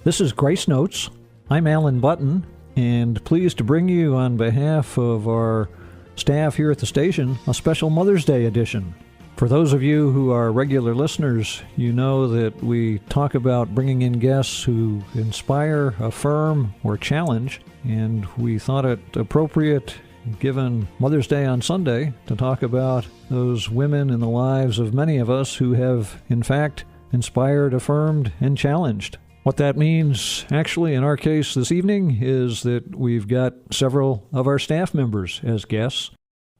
This is Grace Notes. I'm Alan Button, and pleased to bring you, on behalf of our staff here at the station, a special Mother's Day edition. For those of you who are regular listeners, you know that we talk about bringing in guests who inspire, affirm, or challenge, and we thought it appropriate, given Mother's Day on Sunday, to talk about those women in the lives of many of us who have, in fact, inspired, affirmed, and challenged. What that means, actually, in our case this evening, is that we've got several of our staff members as guests.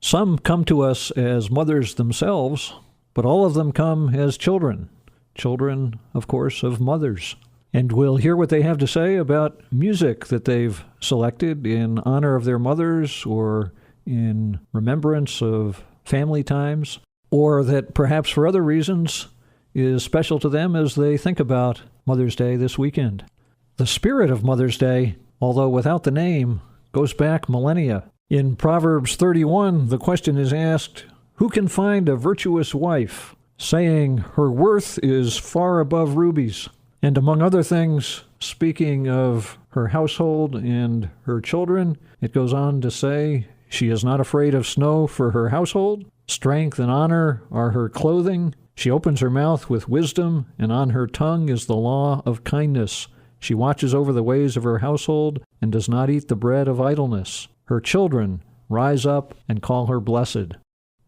Some come to us as mothers themselves, but all of them come as children. Children, of course, of mothers. And we'll hear what they have to say about music that they've selected in honor of their mothers or in remembrance of family times, or that perhaps for other reasons is special to them as they think about Mother's Day this weekend. The spirit of Mother's Day, although without the name, goes back millennia. In Proverbs 31, the question is asked, "Who can find a virtuous wife?" saying her worth is far above rubies. And among other things, speaking of her household and her children, it goes on to say, she is not afraid of snow for her household. Strength and honor are her clothing. She opens her mouth with wisdom, and on her tongue is the law of kindness. She watches over the ways of her household and does not eat the bread of idleness. Her children rise up and call her blessed.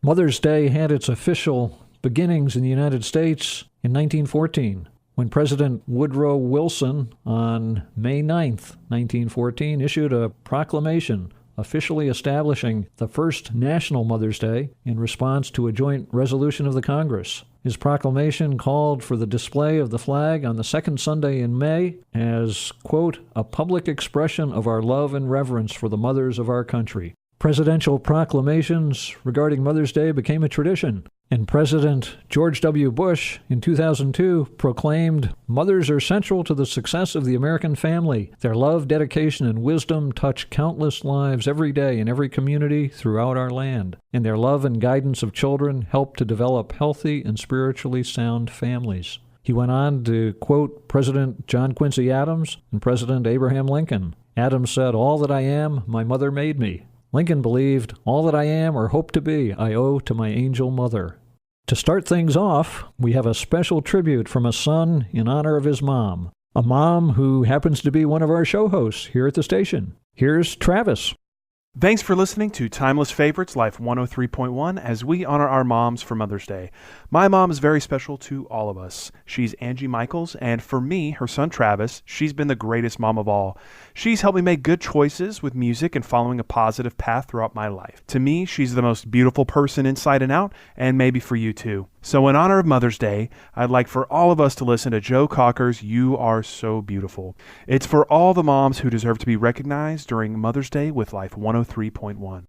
Mother's Day had its official beginnings in the United States in 1914, when President Woodrow Wilson, on May 9th, 1914, issued a proclamation officially establishing the first National Mother's Day in response to a joint resolution of the Congress. His proclamation called for the display of the flag on the second Sunday in May as, quote, a public expression of our love and reverence for the mothers of our country. Presidential proclamations regarding Mother's Day became a tradition, and President George W. Bush in 2002 proclaimed, "Mothers are central to the success of the American family. Their love, dedication, and wisdom touch countless lives every day in every community throughout our land, and their love and guidance of children help to develop healthy and spiritually sound families." He went on to quote President John Quincy Adams and President Abraham Lincoln. Adams said, "All that I am, my mother made me." Lincoln believed, "All that I am or hope to be, I owe to my angel mother." To start things off, we have a special tribute from a son in honor of his mom, a mom who happens to be one of our show hosts here at the station. Here's Travis. Thanks for listening to Timeless Favorites, Life 103.1, as we honor our moms for Mother's Day. My mom is very special to all of us. She's Angie Michaels, and for me, her son Travis, she's been the greatest mom of all. She's helped me make good choices with music and following a positive path throughout my life. To me, she's the most beautiful person inside and out, and maybe for you too. So in honor of Mother's Day, I'd like for all of us to listen to Joe Cocker's You Are So Beautiful. It's for all the moms who deserve to be recognized during Mother's Day with Life 103.1.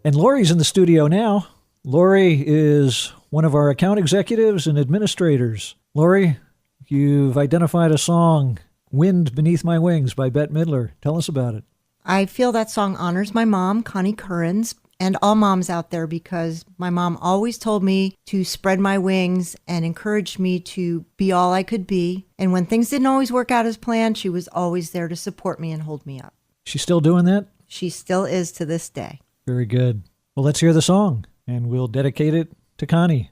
And Lori's in the studio now. Lori is one of our account executives and administrators. Lori, you've identified a song, Wind Beneath My Wings by Bette Midler. Tell us about it. I feel that song honors my mom, Connie Currens, and all moms out there, because my mom always told me to spread my wings and encouraged me to be all I could be. And when things didn't always work out as planned, she was always there to support me and hold me up. She's still doing that? She still is to this day. Very good. Well, let's hear the song, and we'll dedicate it to Connie.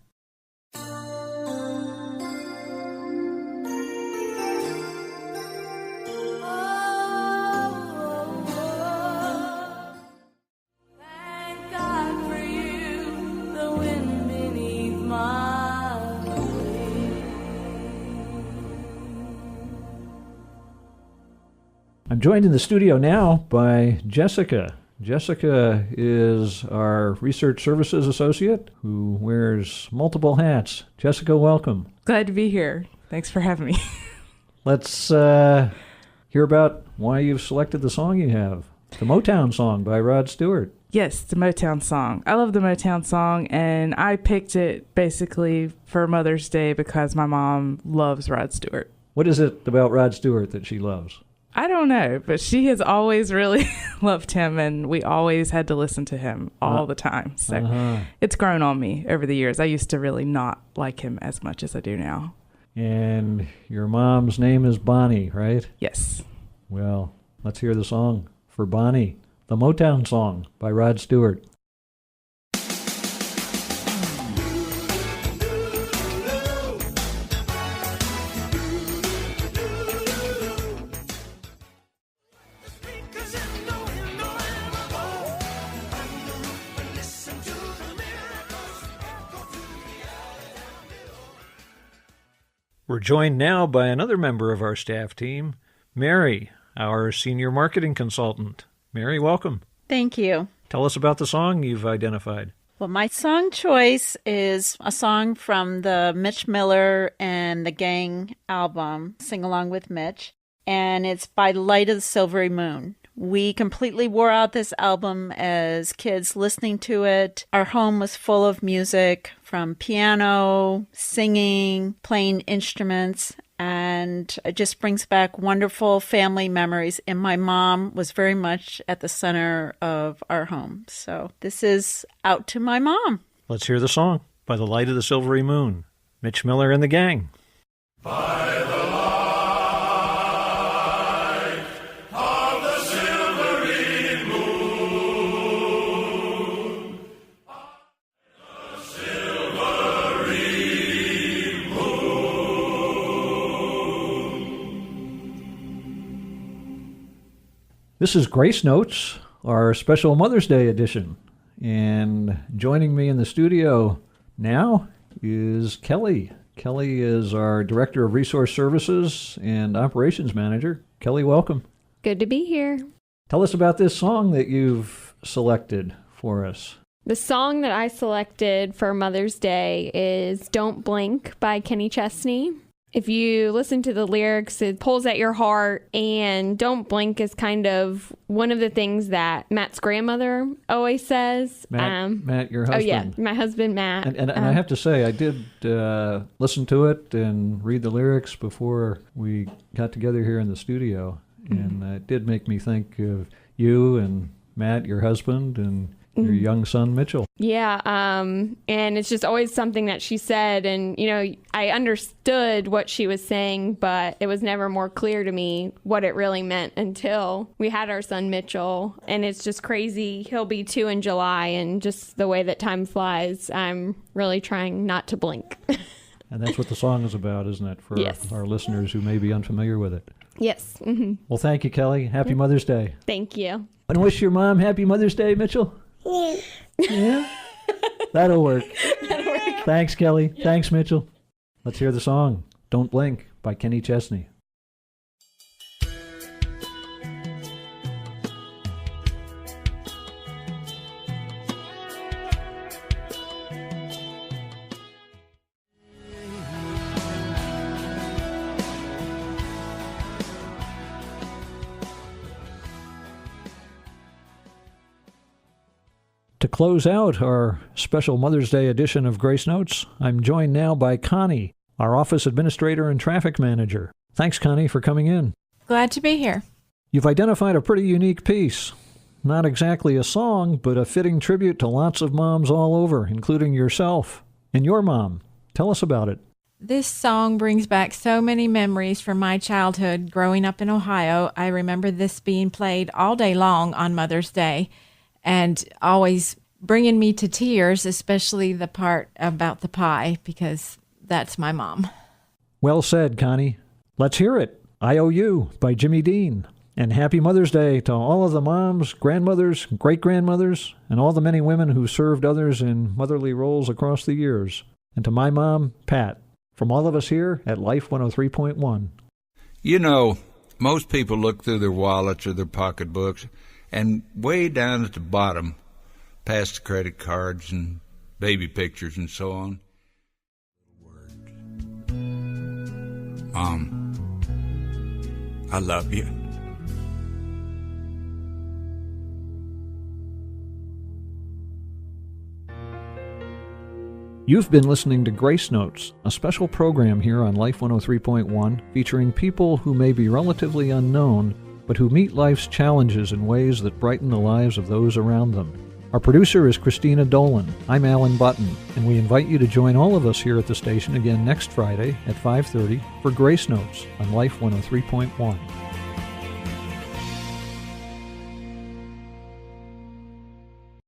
I'm joined in the studio now by Jessica. Jessica is our Research Services Associate who wears multiple hats. Jessica, welcome. Glad to be here. Thanks for having me. Let's hear about why you've selected the song you have The Motown song by Rod Stewart. Yes, the Motown song. I love the Motown song, and I picked it basically for Mother's Day because my mom loves Rod Stewart. What is it about Rod Stewart that she loves? I don't know, but she has always really loved him, and we always had to listen to him all the time. So it's grown on me over the years. I used to really not like him as much as I do now. And your mom's name is Bonnie, right? Yes. Well, let's hear the song for Bonnie, the Motown song by Rod Stewart. We're joined now by another member of our staff team, Mary, our senior marketing consultant. Mary, welcome. Thank you. Tell us about the song you've identified. Well, my song choice is a song from the Mitch Miller and the Gang album, Sing Along with Mitch, and it's by Light of the Silvery Moon. We completely wore out this album as kids listening to it. Our home was full of music, from piano, singing, playing instruments, and it just brings back wonderful family memories. And my mom was very much at the center of our home. So this is out to my mom. Let's hear the song by the Light of the Silvery Moon, Mitch Miller and the Gang. By the light of the silvery moon, the silvery moon. This is Grace Notes, our special Mother's Day edition. And joining me in the studio now is Kelly. Kelly is our Director of Resource Services and Operations Manager. Kelly, welcome. Good to be here. Tell us about this song that you've selected for us. The song that I selected for Mother's Day is Don't Blink by Kenny Chesney. If you listen to the lyrics, it pulls at your heart, and Don't Blink is kind of one of the things that Matt's grandmother always says. Matt, your husband. Oh, yeah, my husband, Matt. And I have to say, I did listen to it and read the lyrics before we got together here in the studio, and it did make me think of you and Matt, your husband, and your young son, Mitchell. Yeah, and it's just always something that she said, and, you know, I understood what she was saying, but it was never more clear to me what it really meant until we had our son, Mitchell, and it's just crazy. He'll be 2 in July, and just the way that time flies, I'm really trying not to blink. And that's what the song is about, isn't it, for our listeners who may be unfamiliar with it? Yes. Mm-hmm. Well, thank you, Kelly. Happy Mother's Day. Thank you. And wish your mom happy Mother's Day, Mitchell. Yeah? That'll work. Thanks, Kelly. Thanks, Mitchell. Let's hear the song, Don't Blink, by Kenny Chesney. To close out our special Mother's Day edition of Grace Notes, I'm joined now by Connie, our office administrator and traffic manager. Thanks, Connie, for coming in. Glad to be here. You've identified a pretty unique piece. Not exactly a song, but a fitting tribute to lots of moms all over, including yourself and your mom. Tell us about it. This song brings back so many memories from my childhood growing up in Ohio. I remember this being played all day long on Mother's Day, and always bringing me to tears, especially the part about the pie, because that's my mom. Well said, Connie. Let's hear it. I Owe You by Jimmy Dean. And happy Mother's Day to all of the moms, grandmothers, great-grandmothers, and all the many women who served others in motherly roles across the years. And to my mom, Pat, from all of us here at Life 103.1. You know, most people look through their wallets or their pocketbooks, and way down at the bottom, past the credit cards and baby pictures and so on, Mom, I love you. You've been listening to Grace Notes, a special program here on Life 103.1 featuring people who may be relatively unknown, but who meet life's challenges in ways that brighten the lives of those around them. Our producer is Christina Dolan. I'm Alan Button, and we invite you to join all of us here at the station again next Friday at 5:30 for Grace Notes on Life 103.1.